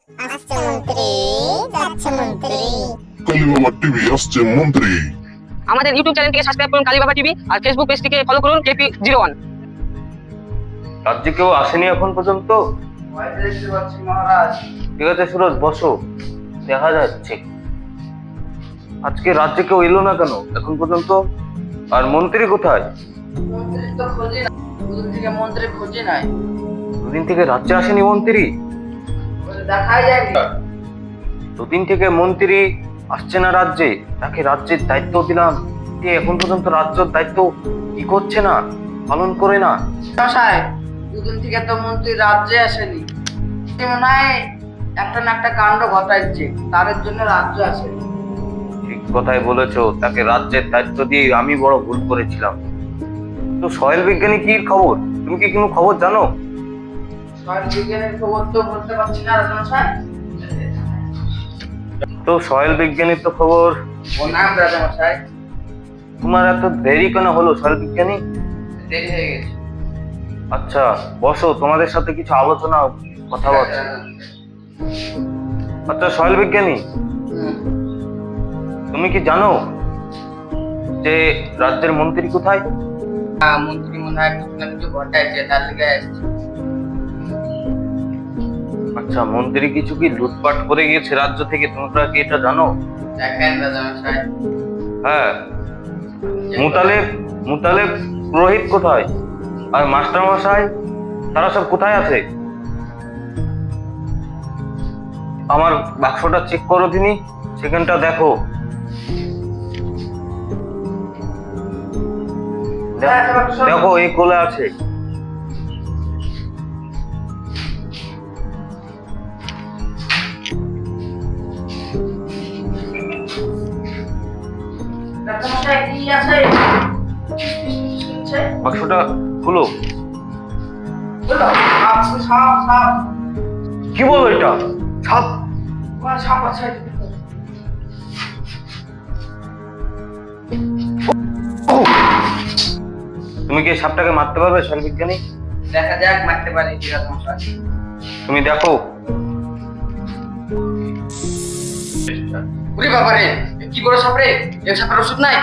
আসছে মন্ত্রী, যাচ্ছে মন্ত্রী। কালীবাবা টিভি আসছে মন্ত্রী। আমাদের ইউটিউব চ্যানেলটিকে সাবস্ক্রাইব করুন কালীবাবা টিভি, আর ফেসবুক পেজটিকে ফলো করুন KP01। রাজ্যে কেউ আসেনি এখন পর্যন্ত? দেখতে পাচ্ছি মহারাজ। ঠিক আছে সুরজ, বসো। দেখা যাচ্ছে আজকে রাজ্যে কেউ এলো না কেন এখন পর্যন্ত? আর মন্ত্রী কোথায়? মন্ত্রীর তো খোঁজই নাই, দুদিন থেকে মন্ত্রীর খোঁজই নাই। দুদিন থেকে রাজ্যে আসেনি মন্ত্রী? বলে দেখাই যায়নি। দুদিন থেকে মন্ত্রী আসছে না রাজ্যে, তাকে রাজ্যের দায়িত্ব দিলাম, সে এখন পর্যন্ত রাজ্যের দায়িত্ব কি করছে না, পালন করে না। মশাই, দুদিন থেকে তো মন্ত্রী রাজ্যে আসেনি। কি মনে হয় একটা না একটা কাণ্ড ঘটাচ্ছে, তার জন্য রাজ্য আসেনি। ঠিক কথাই বলেছো, তাকে রাজ্যের দায়িত্ব দিয়ে আমি বড় ভুল করেছিলাম। তো সয়েল বিজ্ঞানী কি খবর? তুমি কি কোনো খবর জানো? সয়েল বিজ্ঞানের খবর তো বলতে পারছি না রাজামশাই। তো সয়েল বিজ্ঞানীর তো খবর। ও নাম রাজামশাই। তোমার এত দেরি কেন হলো সয়েল বিজ্ঞানী? দেরি হয়ে গেছে। আচ্ছা বসো, তোমাদের সাথে কিছু আলোচনা কথা বলছি। আচ্ছা সয়েল বিজ্ঞানী, তুমি কি জানো যে রাজ্যের মন্ত্রী কোথায়? মন্ত্রী মনে হয় কিছু না কিছু ঘটাইছে, তার লেগে আসছে। আচ্ছা মন্ত্রী কিছু কি লুটপাট করে গিয়েছে রাজ্য থেকে, তোমরা কি এটা জানো? দেখেন রাজামশাই, হ্যাঁ। মুতালেব মুতালেব পুরোহিত কোথায়? আর মাস্টার মশাই তারা সব কোথায় আছে? আমার বাক্সটা চেক করো, তিনি সেখানটা দেখো। দেখো এই কোলে আছে। রাজামশাই কি আছে? বাক্সটা খুলো। বলো, সাপ সাপ সাপ। কি বলো এটা? ছাপ? তোমার সাপ আছে। তুমি কি এই সাপটাকে মারতে পারবে সয়েল বিজ্ঞানী? দেখা যাক, মারতে পারি কি রাজামশাই। তুমি দেখো। ওরে বাবারে, কি বড় সাপ রে! এই সাপের ওষুধ নাই?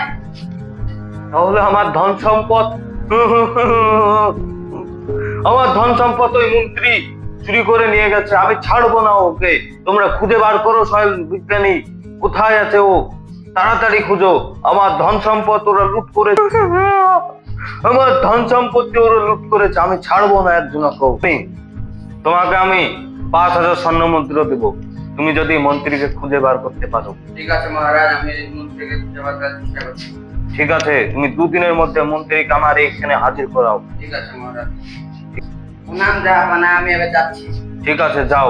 তাহলে আমার ধন সম্পদ আমার ধন সম্পদ ওই মন্ত্রী চুরি করে নিয়ে গেছে। আমি ছাড়বো না ওকে। তোমরা খুঁজে বার করো সয়েল বিজ্ঞানী, কোথায় আছে ও, তাড়াতাড়ি খুঁজো। আমার ধন সম্পদ ওরা লুট করেছে, আমার ধন সম্পত্তি ওরা লুট করেছে। আমি ছাড়বো না একজনকেও। তোমাকে আমি 5,000 স্বর্ণ মুদ্রা দেবো, তুমি যদি মন্ত্রীকে খুঁজে বার করতে পারো। ঠিক আছে মহারাজ, আমি এই মন্ত্রীকে খুঁজে বার করার চেষ্টা করছি। ঠিক আছে, তুমি 2 দিনের মধ্যে মন্ত্রীকে আমার এখানে হাজির করাও। ঠিক আছে মহারাজ। নাম যা বানা, আমি এবার যাচ্ছি। ঠিক আছে, যাও।